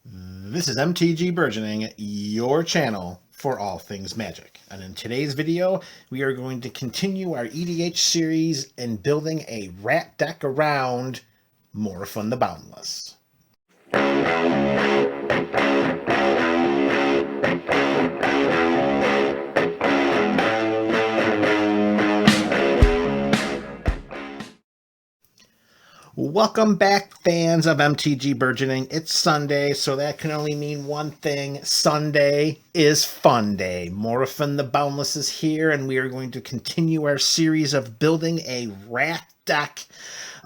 This is MTG Burgeoning, your channel for all things magic. And in today's video, we are going to continue our EDH series in building a rat deck around Morophon the Boundless. Welcome back, fans of MTG Burgeoning. It's Sunday, so that can only mean one thing. Sunday is fun day. Morophon the Boundless is here, and we are going to continue our series of building a rat deck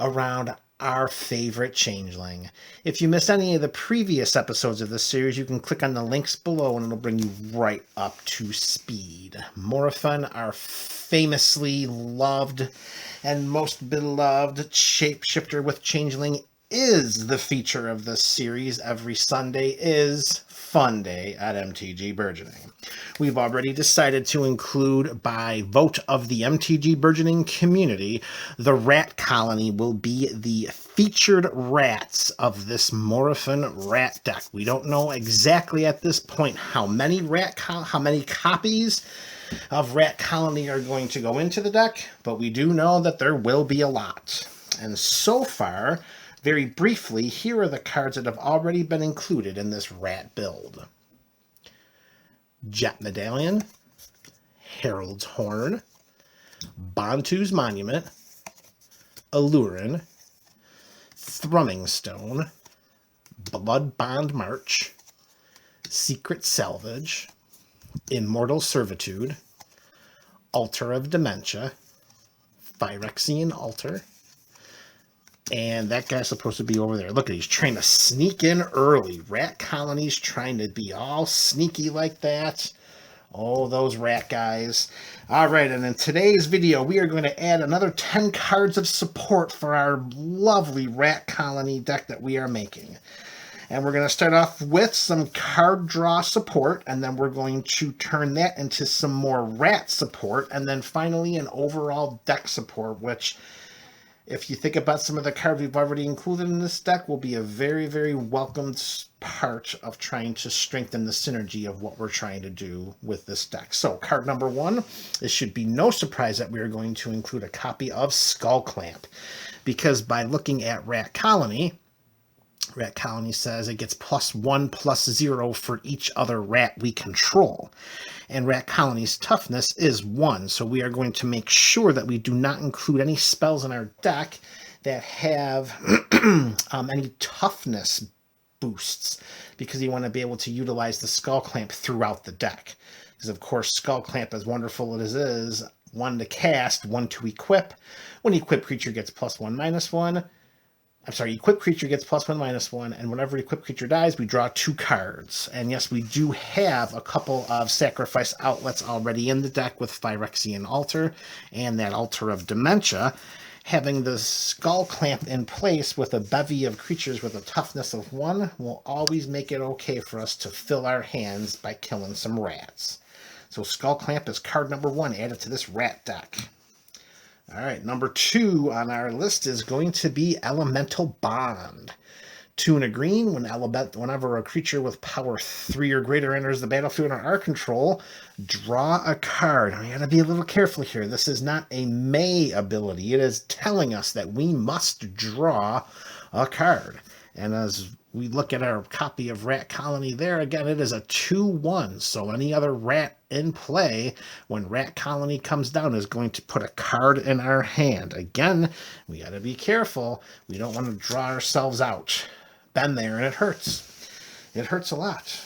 around our favorite changeling. If you missed any of the previous episodes of this series, you can click on the links below and it'll bring you right up to speed. Morophon, our famously loved and most beloved shapeshifter with changeling, is the feature of this series. Every Sunday is Fun Day at MTG Burgeoning. We've already decided to include, by vote of the MTG Burgeoning community, the rat colony will be the featured rats of this Morophon rat deck. We don't know exactly at this point how many copies of rat colony are going to go into the deck, but we do know that there will be a lot. And so far, very briefly, here are the cards that have already been included in this rat build. Jet Medallion, Herald's Horn, Bantu's Monument, Allurin, Thrumming Stone, Blood Bond March, Secret Salvage, Immortal Servitude, Altar of Dementia, Phyrexian Altar, and that guy's supposed to be over there. Look at, he's trying to sneak in early. Rat colonies trying to be all sneaky like that. Oh, those rat guys. All right, and in today's video, we are going to add another 10 cards of support for our lovely rat colony deck that we are making. And we're going to start off with some card draw support, and then we're going to turn that into some more rat support, and then finally an overall deck support, which, if you think about some of the cards we've already included in this deck, will be a very, very welcomed part of trying to strengthen the synergy of what we're trying to do with this deck. So card number one, it should be no surprise that we are going to include a copy of Skull Clamp, because by looking at Rat Colony says it gets +1/+0 for each other rat we control. And Rat Colony's toughness is 1, so we are going to make sure that we do not include any spells in our deck that have any toughness boosts, because you want to be able to utilize the Skull Clamp throughout the deck. Because, of course, Skull Clamp, as wonderful as it is, 1 to cast, 1 to equip. When equipped creature gets +1/-1. Equipped creature gets +1/-1, and whenever equipped creature dies, we draw 2 cards. And yes, we do have a couple of sacrifice outlets already in the deck with Phyrexian Altar and that Altar of Dementia. Having the Skull Clamp in place with a bevy of creatures with a toughness of 1 will always make it okay for us to fill our hands by killing some rats. So Skull Clamp is card number 1 added to this rat deck. All right, number 2 on our list is going to be Elemental Bond. 2 and a green, whenever a creature with power 3 or greater enters the battlefield under our control, draw a card. We gotta be a little careful here. This is not a may ability. It is telling us that we must draw a card. And as we look at our copy of Rat Colony there, again, it is a 2/1. So any other rat in play, when Rat Colony comes down, is going to put a card in our hand. Again, we got to be careful. We don't want to draw ourselves out. Been there, and it hurts. It hurts a lot.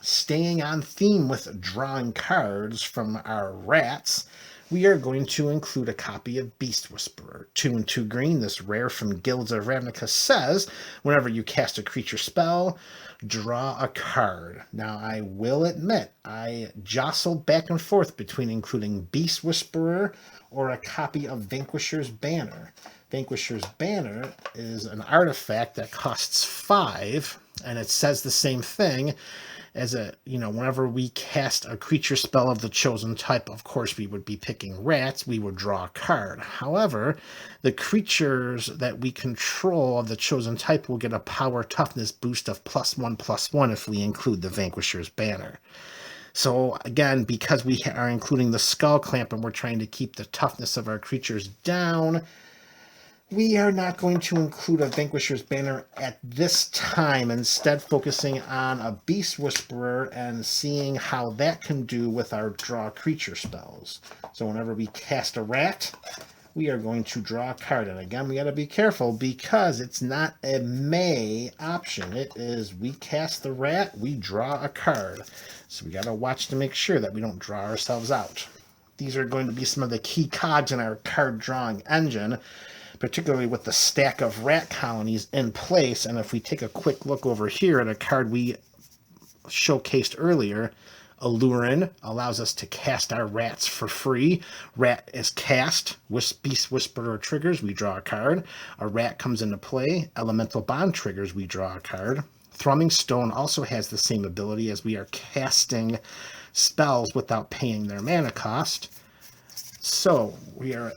Staying on theme with drawing cards from our rats, we are going to include a copy of Beast Whisperer. 2 and 2 green, this rare from Guilds of Ravnica says, whenever you cast a creature spell, draw a card. Now, I will admit, I jostled back and forth between including Beast Whisperer or a copy of Vanquisher's Banner. Vanquisher's Banner is an artifact that costs 5, And it says the same thing as whenever we cast a creature spell of the chosen type, of course we would be picking rats, we would draw a card. However, the creatures that we control of the chosen type will get a power toughness boost of +1/+1 if we include the Vanquisher's Banner. So again, because we are including the Skull Clamp and we're trying to keep the toughness of our creatures down, we are not going to include a Vanquisher's Banner at this time, instead focusing on a Beast Whisperer and seeing how that can do with our draw creature spells. So whenever we cast a rat, we are going to draw a card. And again, we got to be careful because it's not a may option. It is we cast the rat, we draw a card. So we got to watch to make sure that we don't draw ourselves out. These are going to be some of the key cogs in our card drawing engine, particularly with the stack of rat colonies in place. And if we take a quick look over here at a card we showcased earlier, Allurin allows us to cast our rats for free. Rat is cast. Beast Whisperer triggers, we draw a card. A rat comes into play. Elemental Bond triggers, we draw a card. Thrumming Stone also has the same ability, as we are casting spells without paying their mana cost. So we are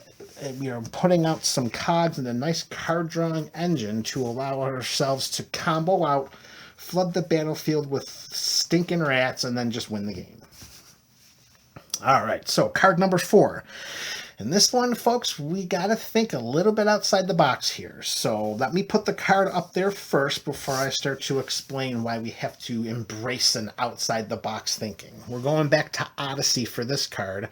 putting out some cogs in a nice card drawing engine to allow ourselves to combo out, flood the battlefield with stinking rats, and then just win the game. All right, so card number 4. And this one, folks, we got to think a little bit outside the box here. So let me put the card up there first before I start to explain why we have to embrace an outside the box thinking. We're going back to Odyssey for this card.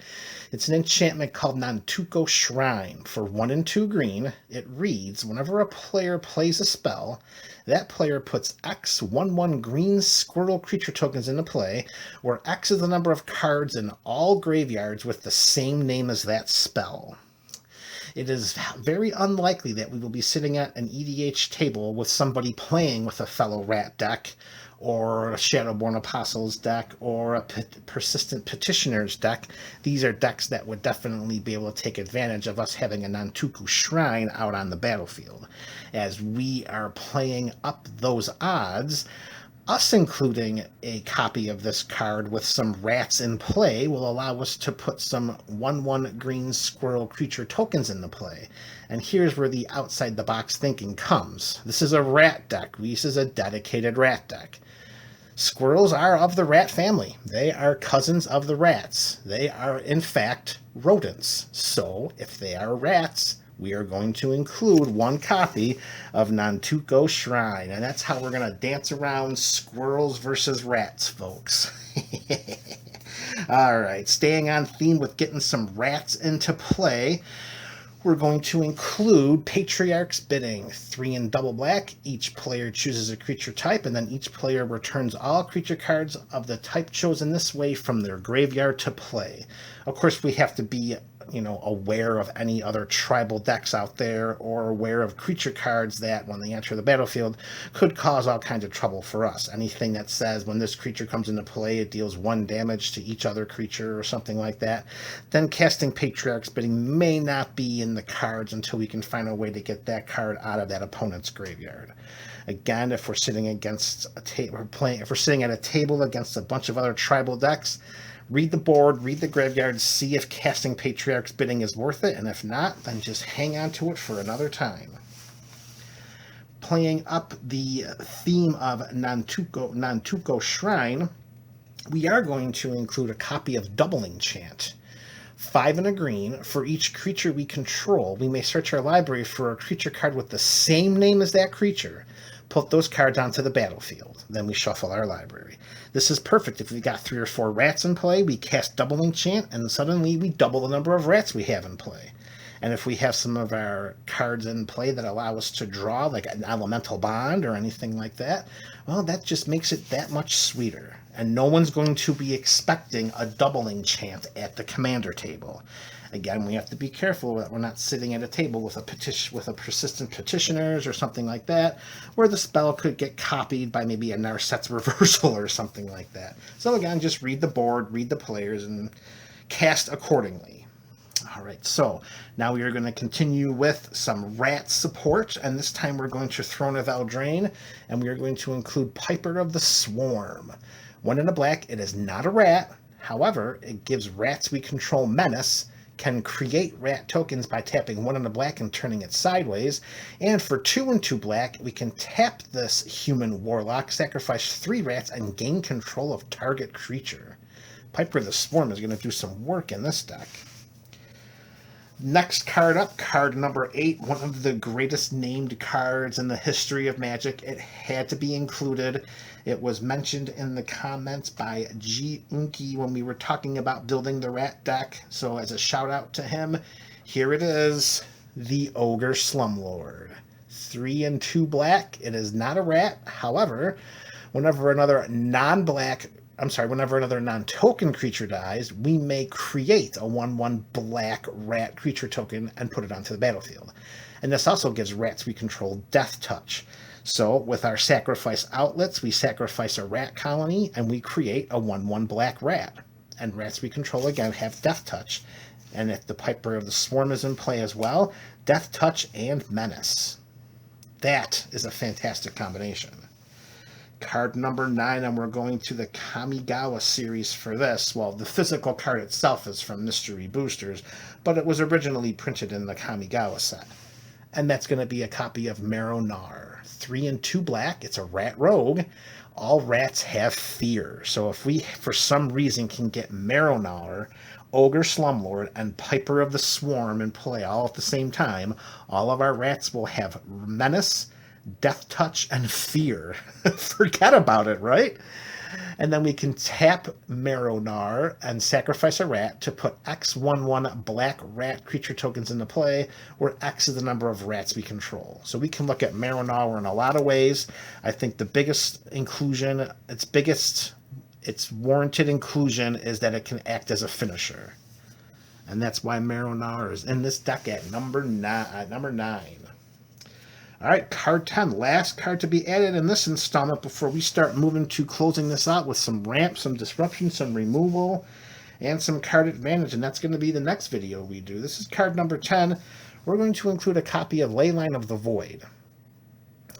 It's an enchantment called Nantuko Shrine. For 1 and 2 green, it reads, whenever a player plays a spell, that player puts X 1/1 green squirrel creature tokens into play, where X is the number of cards in all graveyards with the same name as that spell. It is very unlikely that we will be sitting at an EDH table with somebody playing with a fellow rat deck, or a Shadowborn Apostles deck, or a Persistent Petitioners deck. These are decks that would definitely be able to take advantage of us having a Nantuko Shrine out on the battlefield. As we are playing up those odds, us including a copy of this card with some rats in play will allow us to put some 1/1 green squirrel creature tokens into play. And here's where the outside the box thinking comes. This is a rat deck. This is a dedicated rat deck. Squirrels are of the rat family. They are cousins of the rats. They are, in fact, rodents. So if they are rats, we are going to include 1 copy of Nantuko Shrine. And that's how we're going to dance around squirrels versus rats, folks. All right, staying on theme with getting some rats into play, we're going to include Patriarch's Bidding. 3 in double black. Each player chooses a creature type, and then each player returns all creature cards of the type chosen this way from their graveyard to play. Of course, we have to be aware of any other tribal decks out there, or aware of creature cards that, when they enter the battlefield, could cause all kinds of trouble for us. Anything that says when this creature comes into play, it deals 1 damage to each other creature or something like that, then casting Patriarch's Bidding may not be in the cards until we can find a way to get that card out of that opponent's graveyard. Again, if we're sitting against a table, if we're sitting at a table against a bunch of other tribal decks, read the board, read the graveyard, see if casting Patriarch's Bidding is worth it, and if not, then just hang on to it for another time. Playing up the theme of Nantuko Shrine, we are going to include a copy of Doubling Chant. 5 and a green. For each creature we control, we may search our library for a creature card with the same name as that creature. Put those cards onto the battlefield. Then we shuffle our library. This is perfect if we got 3 or 4 rats in play. We cast Doubling Chant, and suddenly we double the number of rats we have in play. And if we have some of our cards in play that allow us to draw, like an Elemental Bond or anything like that, well, that just makes it that much sweeter. And no one's going to be expecting a Doubling Chant at the commander table. Again, we have to be careful that we're not sitting at a table with a Persistent Petitioners or something like that, where the spell could get copied by maybe a Narset's Reversal or something like that. So again, just read the board, read the players, and cast accordingly. All right, so now we are going to continue with some rat support, and this time we're going to Throne of Eldraine, and we are going to include Piper of the Swarm. 1 and a black, it is not a rat. However, it gives rats we control menace, can create rat tokens by tapping 1 and a black and turning it sideways, and for 2 and 2 black, we can tap this human warlock, sacrifice 3 rats, and gain control of target creature. Piper of the Swarm is going to do some work in this deck. Next card up, card number 8, one of the greatest named cards in the history of Magic. It had to be included. It was mentioned in the comments by G. Unki when we were talking about building the rat deck. So as a shout out to him, here it is, the Ogre Slumlord. 3 and 2 black. It is not a rat. However, whenever another non-token creature dies, we may create a 1/1 black rat creature token and put it onto the battlefield. And this also gives rats we control Death Touch. So with our sacrifice outlets, we sacrifice a rat colony and we create a 1/1 black rat. And rats we control again have Death Touch. And if the Piper of the Swarm is in play as well, Death Touch and Menace. That is a fantastic combination. Card number 9, and we're going to the Kamigawa series for this. Well, the physical card itself is from Mystery Boosters, but it was originally printed in the Kamigawa set. And that's going to be a copy of Mirrodin. 3 and 2 black, it's a rat rogue. All rats have fear. So if we, for some reason, can get Mirrodin, Ogre Slumlord, and Piper of the Swarm in play all at the same time, all of our rats will have Menace, Death Touch, and Fear. Forget about it, right? And then we can tap Mirrodin and sacrifice a rat to put X 1/1 black rat creature tokens into play, where X is the number of rats we control. So we can look at Mirrodin in a lot of ways. I think the biggest inclusion, its warranted inclusion is that it can act as a finisher. And that's why Mirrodin is in this deck at number 9. All right, card 10, last card to be added in this installment before we start moving to closing this out with some ramp, some disruption, some removal, and some card advantage, and that's going to be the next video we do. This is card number 10. We're going to include a copy of Leyline of the Void.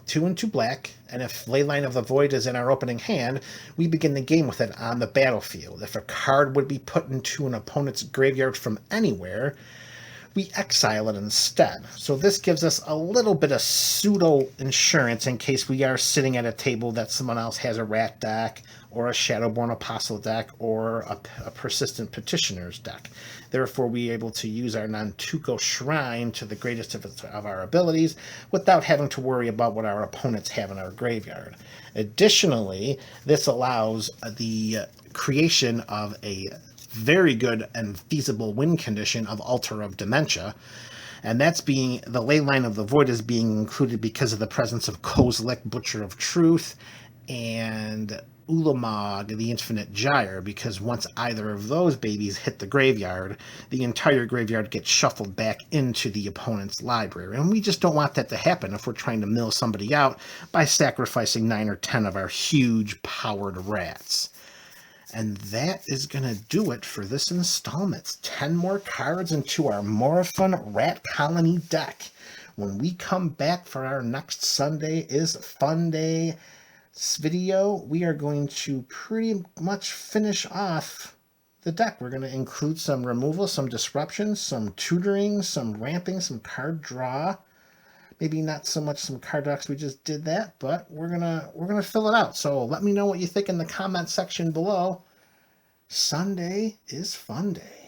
2 and 2 black, and if Leyline of the Void is in our opening hand, we begin the game with it on the battlefield. If a card would be put into an opponent's graveyard from anywhere, we exile it instead. So this gives us a little bit of pseudo insurance in case we are sitting at a table that someone else has a rat deck or a Shadowborn Apostle deck or a Persistent Petitioner's deck. Therefore, we are able to use our Nantuko Shrine to the greatest of our abilities without having to worry about what our opponents have in our graveyard. Additionally, this allows the creation of a very good and feasible win condition of Altar of Dementia, and that's being, the Leyline of the Void is being included because of the presence of Kozilek, Butcher of Truth, and Ulamog, the Infinite Gyre, because once either of those babies hit the graveyard, the entire graveyard gets shuffled back into the opponent's library, and we just don't want that to happen if we're trying to mill somebody out by sacrificing 9 or 10 of our huge powered rats. And that is going to do it for this installment. 10 more cards into our Morophon Rat Colony deck. When we come back for our next Sunday is PHONday video, we are going to pretty much finish off the deck. We're going to include some removal, some disruption, some tutoring, some ramping, some card draw. Maybe not so much some card decks, we just did that, but we're gonna fill it out. So let me know what you think in the comment section below. Sunday is PHONday.